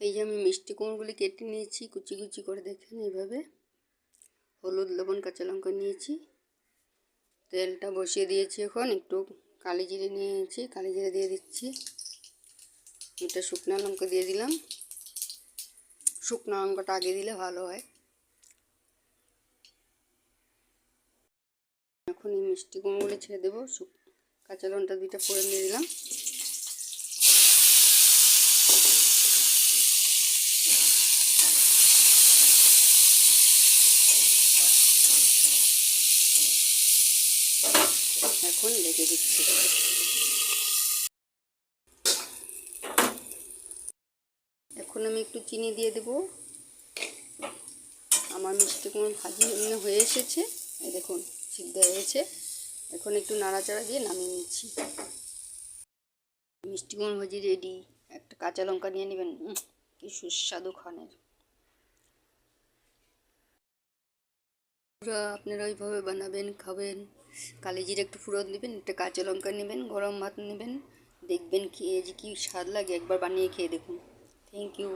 এই যে আমি মিষ্টি কুমড়োগুলি কেটে নিয়েছি কুচি কুচি করে, দেখেন এইভাবে। হলুদ, লবণ, কাঁচা লঙ্কা নিয়েছি। তেলটা বসিয়ে দিয়েছি, এখন একটু কালি জিরে নিয়েছি, কালি জিরে দিয়ে দিচ্ছি। এটা শুকনো লঙ্কা দিয়ে দিলাম। শুকনো লঙ্কাটা আগে দিলে ভালো হয়। এখন এই মিষ্টি কুমড়োগুলি ছেড়ে দেবো। কাঁচা লঙ্কা দুইটা ফোড়ন দিয়ে দিলাম। এখন রেখে দিচ্ছি। এখন আমি একটু চিনি দিয়ে দেবো। আমার মিষ্টি কুমড়ো ভাজি হয়ে এসেছে, এই দেখুন সিদ্ধ হয়েছে। এখন একটু নাড়াচাড়া দিয়ে নামিয়ে নিচ্ছি। মিষ্টি কুমড়ো ভাজি রেডি। একটা কাঁচা লঙ্কা নিয়ে নেবেন, কি সুস্বাদু খানের। আপনারা ওইভাবে বানাবেন, খাবেন। কালি জিরে একটু ফোড়ন দিবেন, একটা কাঁচা লঙ্কা নেবেন, গরম ভাত নেবেন, দেখবেন খেয়ে যে কী স্বাদ লাগে। একবার বানিয়ে খেয়ে দেখুন। Thank you.